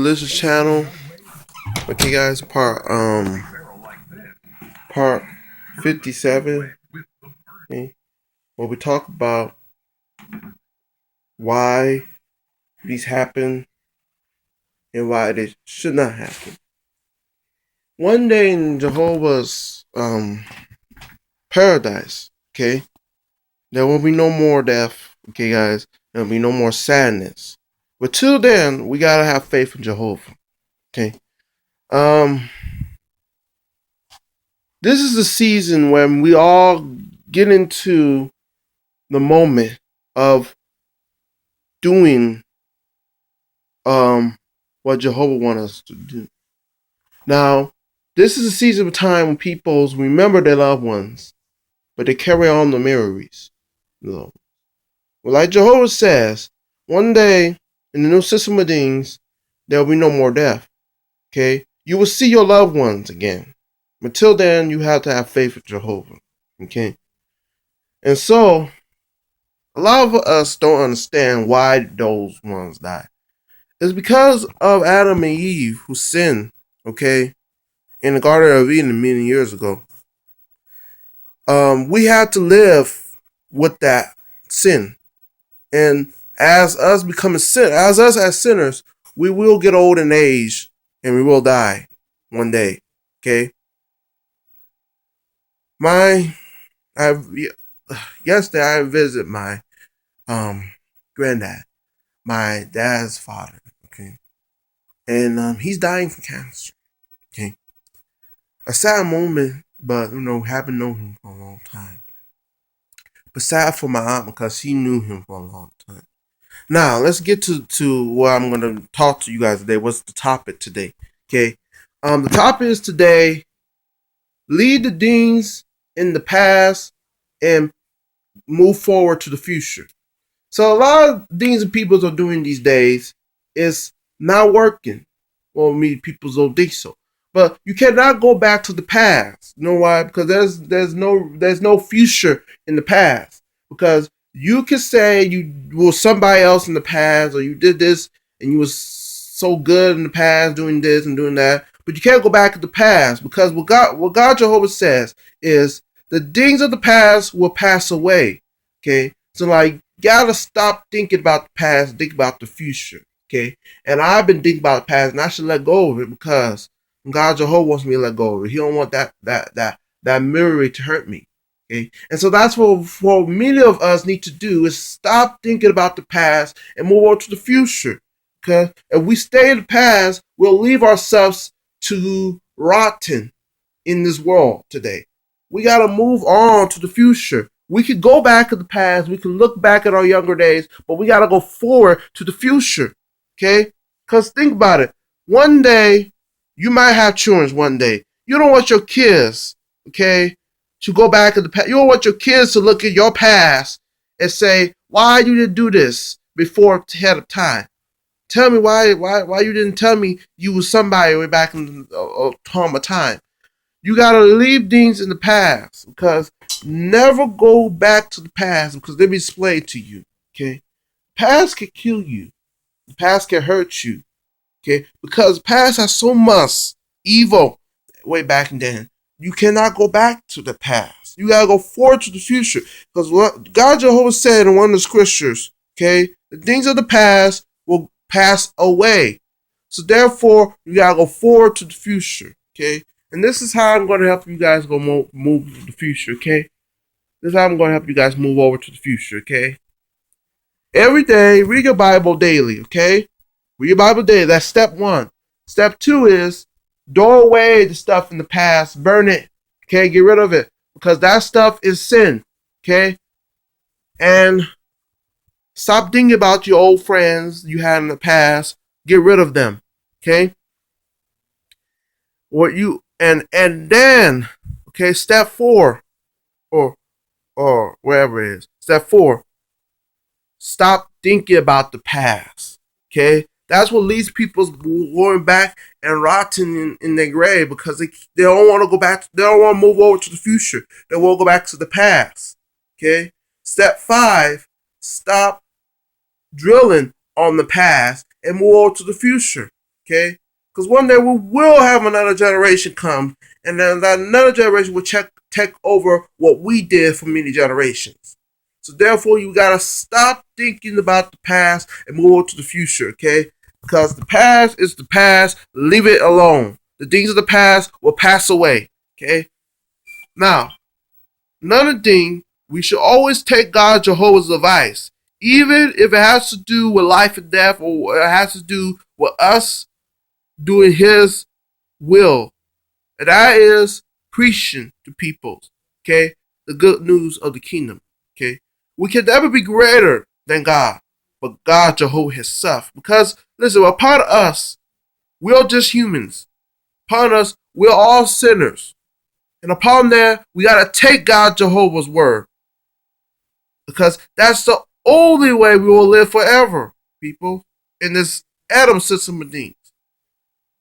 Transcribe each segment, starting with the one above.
Delicious channel. Okay, guys, part 57. Okay, where we talk about why these happen and why they should not happen. One day in Jehovah's paradise, okay, there will be no more death. Okay, guys, there will be no more sadness. But till then, we gotta have faith in Jehovah. Okay. Um, this is the season when we all get into the moment of doing what Jehovah wants us to do. Now, this is a season of time when people remember their loved ones, but they carry on the memories. Well, like Jehovah says, one day in the new system of things, there will be no more death. Okay? You will see your loved ones again. Until then, you have to have faith in Jehovah. Okay? And so, a lot of us don't understand why those ones die. It's because of Adam and Eve who sinned, okay, in the Garden of Eden many years ago. We had to live with that sin. And as us becoming as us as sinners, we will get old in age and we will die one day. Okay. Yesterday I visited my granddad, my dad's father. Okay. And he's dying from cancer. Okay. A sad moment, but haven't known him for a long time. But sad for my aunt because she knew him for a long time. Now let's get to what I'm gonna talk to you guys today. What's the topic today? Okay. The topic is today: leave the things in the past and move forward to the future. So a lot of things that people are doing these days is not working. Well, people don't think so. But you cannot go back to the past. You know why? Because there's no future in the past. Because you can say you were somebody else in the past, or you did this and you was so good in the past doing this and doing that. But you can't go back to the past, because what God Jehovah says is the things of the past will pass away. Okay, so like, gotta stop thinking about the past, think about the future. Okay, and I've been thinking about the past, and I should let go of it, because God Jehovah wants me to let go of it. He don't want that memory to hurt me. Okay, and so that's what many of us need to do, is stop thinking about the past and move on to the future. Because if we stay in the past, we'll leave ourselves to rotten in this world today. We gotta move on to the future. We could go back to the past, we can look back at our younger days, but we gotta go forward to the future. Okay? Because think about it. One day, you might have children one day. You don't want your kids, okay, to go back in the past. You don't want your kids to look at your past and say, why you didn't do this before ahead of time? Tell me why you didn't tell me you was somebody way back in the time. You gotta leave things in the past, because never go back to the past, because they be displayed to you. Okay, past can kill you. The past can hurt you. Okay, because past has so much evil way back then. You cannot go back to the past. You gotta go forward to the future, because what God Jehovah said in one of the scriptures. Okay, the things of the past will pass away. So therefore, you gotta go forward to the future. Okay, and this is how I'm gonna help you guys go move to the future. Okay, this is how I'm gonna help you guys move over to the future. Okay, every day read your Bible daily. Okay, read your Bible daily. That's step one. Step two is throw away the stuff in the past, burn it. Okay, get rid of it, because that stuff is sin. Okay, and stop thinking about your old friends you had in the past. Get rid of them. Okay. What you and then, okay, step 4, or wherever it is. Step 4. Stop thinking about the past. Okay. That's what leads people going back and rotting in their grave, because they don't want to go back. They don't want to move over to the future. They want to go back to the past. Okay. Step 5. Stop drilling on the past and move on to the future. Okay? Because one day we will have another generation come, and then that another generation will take over what we did for many generations. So therefore, you gotta stop thinking about the past and move on to the future, okay? Because the past is the past. Leave it alone. The things of the past will pass away, okay? Now, another thing, we should always take God Jehovah's advice, even if it has to do with life and death, or it has to do with us doing His will. And that is preaching to people, okay? The good news of the kingdom, okay? We can never be greater than God, but God Jehovah Himself. Because, listen, upon us, we're just humans. Upon us, we're all sinners. And upon that, we got to take God Jehovah's word. Because that's the only way we will live forever, people, in this Adam system of things.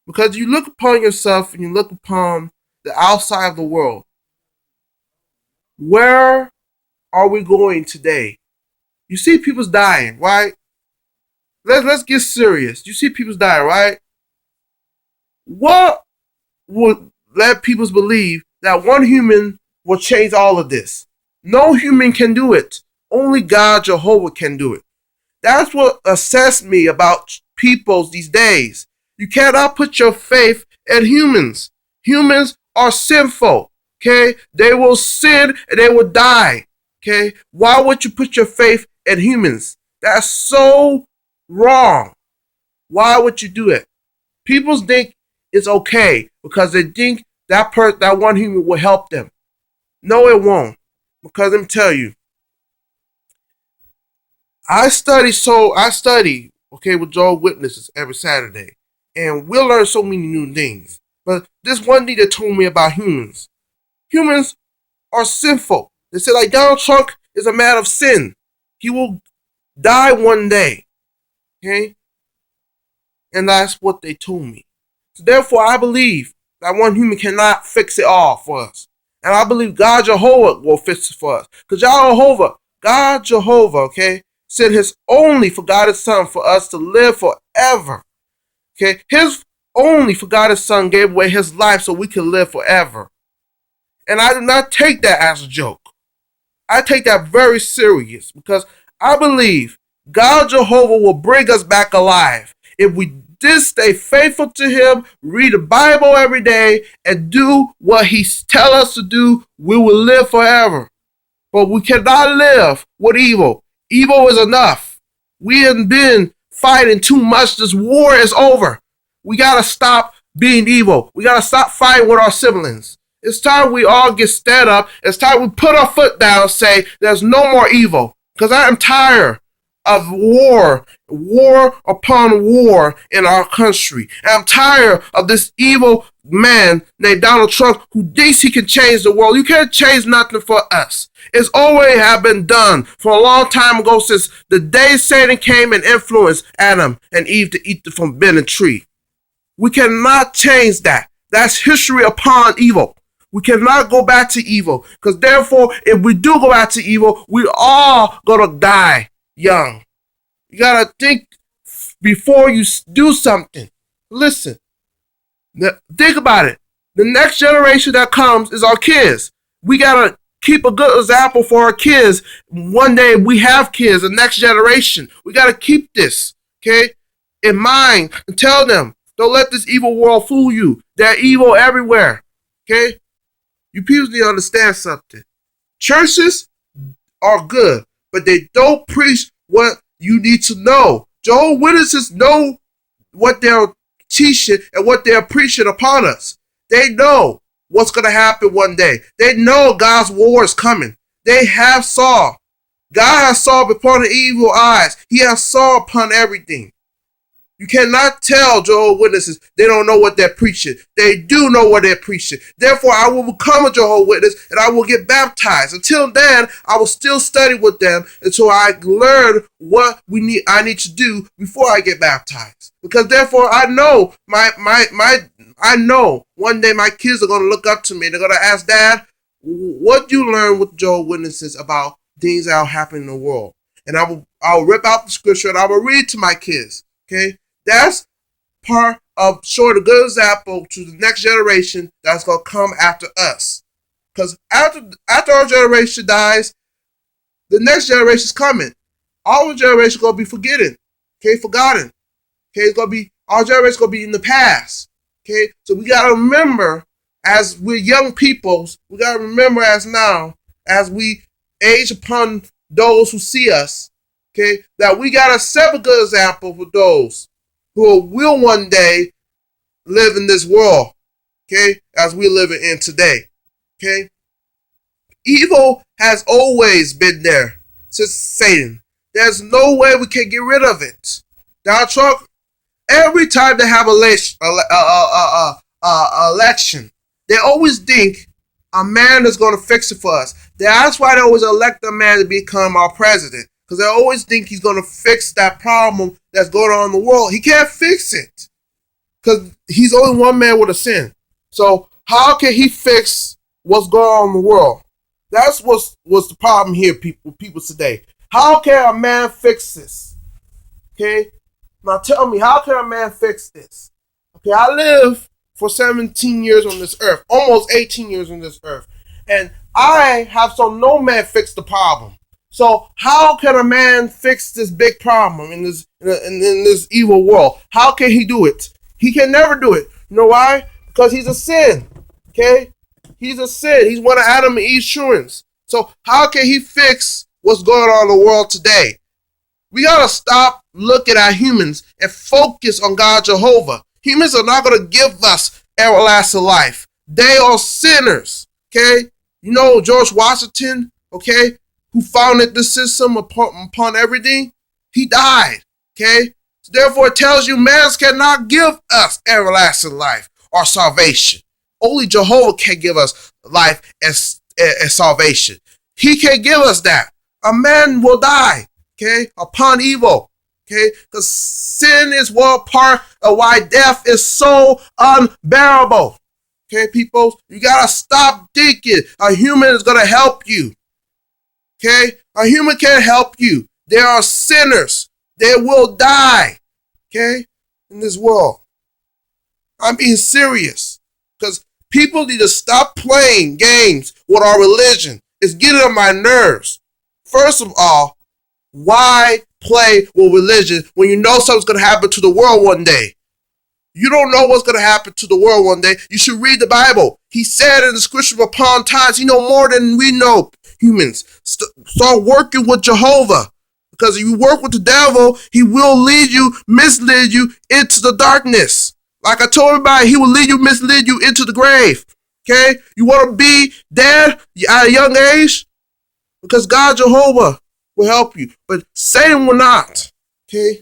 Because you look upon yourself and you look upon the outside of the world. Where are we going today? You see people's dying, right? Let's get serious. You see people's dying, right? What would let people believe that one human will change all of this? No human can do it. Only God Jehovah can do it. That's what obsessed me about people these days. You cannot put your faith in humans. Humans are sinful. Okay? They will sin and they will die. Okay? Why would you put your faith in humans? That's so wrong. Why would you do it? People think it's okay because they think that one human will help them. No, it won't. Because let me tell you, I study, okay, with Jehovah's Witnesses every Saturday. And we'll learn so many new things. But this one thing that told me about humans. Humans are sinful. They say like Donald Trump is a man of sin. He will die one day. Okay? And that's what they told me. So therefore, I believe that one human cannot fix it all for us. And I believe God Jehovah will fix it for us. Because God Jehovah, okay, sent His only forgotten Son for us to live forever. Okay, His only forgotten Son gave away His life so we can live forever. And I do not take that as a joke. I take that very serious because I believe God Jehovah will bring us back alive if we just stay faithful to Him, read the Bible every day, and do what He tells us to do. We will live forever. But we cannot live with evil. Evil is enough. We have been fighting too much. This war is over. We got to stop being evil. We got to stop fighting with our siblings. It's time we all get stand up. It's time we put our foot down and say there's no more evil. Because I am tired of war upon war in our country. And I'm tired of this evil man named Donald Trump who thinks he can change the world. You can't change nothing for us. It's always have been done for a long time ago since the day Satan came and influenced Adam and Eve to eat the forbidden tree. We cannot change that. That's history upon evil. We cannot go back to evil. Because therefore, if we do go back to evil, we all gonna die young. You gotta think before you do something. Listen. Think about it. The next generation that comes is our kids. We gotta keep a good example for our kids. One day we have kids, the next generation. We gotta keep this, okay, in mind and tell them, don't let this evil world fool you. They're evil everywhere, okay? You people need to understand something. Churches are good, but they don't preach what you need to know. Jehovah's Witnesses know what they're teaching and what they're preaching upon us. They know what's going to happen one day. They know God's war is coming. They have saw. God has saw upon the evil eyes. He has saw upon everything. You cannot tell Jehovah's Witnesses they don't know what they're preaching. They do know what they're preaching. Therefore, I will become a Jehovah's Witness and I will get baptized. Until then, I will still study with them until I learn what I need to do before I get baptized. Because therefore, I know I know one day my kids are going to look up to me. They're going to ask, Dad, what do you learn with Jehovah's Witnesses about things that will happen in the world? And I'll rip out the scripture and I will read to my kids. Okay. That's part show the good example to the next generation that's going to come after us. Because after our generation dies, the next generation is coming. Our generation is going to be forgotten. Okay, it's gonna be our generation gonna be in the past. Okay, so we gotta remember as we're young peoples, we gotta remember as we age upon those who see us, okay, that we gotta set a good example for those who will one day live in this world, okay, as we're living in today. Okay? Evil has always been there since Satan. There's no way we can get rid of it. Donald Trump, every time they have election, they always think a man is going to fix it for us. That's why they always elect a man to become our president. Because they always think he's going to fix that problem that's going on in the world. He can't fix it. Because he's only one man with a sin. So how can he fix what's going on in the world? That's what's the problem here, people today. How can a man fix this? Okay? Now tell me, how can a man fix this? Okay, I live for 17 years on this earth, almost 18 years on this earth. And I have so no man fix the problem. So how can a man fix this big problem in this evil world? How can he do it? He can never do it. You know why? Because he's a sin. Okay? He's a sin. He's one of Adam and Eve's children. So how can he fix what's going on in the world today? We gotta stop looking at humans and focus on God Jehovah. Humans are not gonna give us everlasting life. They are sinners. Okay? You know George Washington, okay, who founded the system upon everything? He died. Okay? So therefore it tells you man cannot give us everlasting life or salvation. Only Jehovah can give us life and salvation. He can't give us that. A man will die, okay, upon evil, okay, because sin is one part of why death is so unbearable. Okay, people, you gotta stop thinking a human is gonna help you. Okay, a human can't help you. They are sinners. They will die. Okay, in this world. I'm being serious because people need to stop playing games with our religion. It's getting on my nerves. First of all, why play with religion when you know something's going to happen to the world one day? You don't know what's going to happen to the world one day. You should read the Bible. He said in the scripture upon times, he know more than we know, humans. Start working with Jehovah. Because if you work with the devil, he will mislead you into the darkness. Like I told everybody, he will mislead you into the grave. Okay? You want to be dead at a young age? Because God Jehovah will help you. But Satan will not. Okay?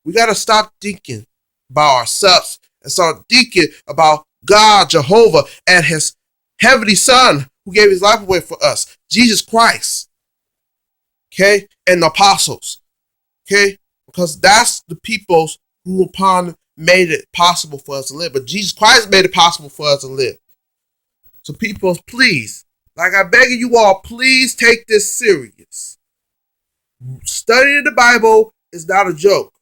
We got to stop thinking about ourselves and start thinking about God Jehovah and his heavenly son who gave his life away for us. Jesus Christ. Okay? And the apostles. Okay? Because that's the peoples who upon made it possible for us to live. But Jesus Christ made it possible for us to live. So people, please, like I beg you all, please take this serious. Studying the Bible is not a joke.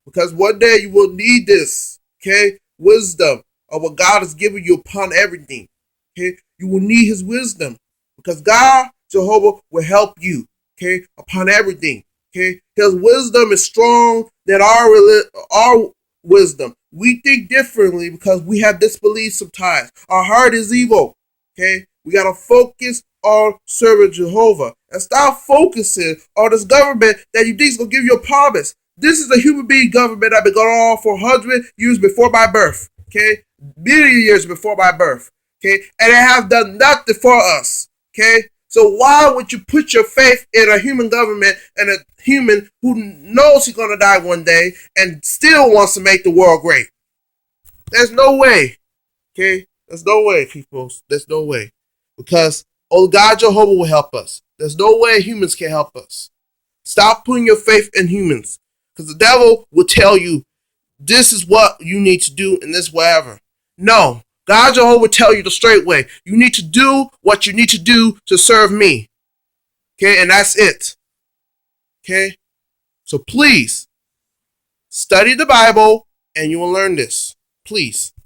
Because one day you will need this, okay? Wisdom of what God has given you upon everything. Okay? You will need his wisdom. Because God, Jehovah, will help you, okay, upon everything. Okay? His wisdom is strong than our wisdom. We think differently because we have disbelief sometimes. Our heart is evil. Okay? We gotta focus on serving Jehovah. And stop focusing on this government that you think is gonna give you a promise. This is a human being government that been going on for 100 years before my birth. Okay? Many years before my birth. Okay? And they have done nothing for us. Okay? So why would you put your faith in a human government and a human who knows he's going to die one day and still wants to make the world great? There's no way. Okay? There's no way, people. There's no way. Because God Jehovah will help us. There's no way humans can help us. Stop putting your faith in humans. Because the devil will tell you, this is what you need to do and this whatever. No. God Jehovah will tell you the straight way. You need to do what you need to do to serve me. Okay, and that's it. Okay? So please, study the Bible and you will learn this. Please.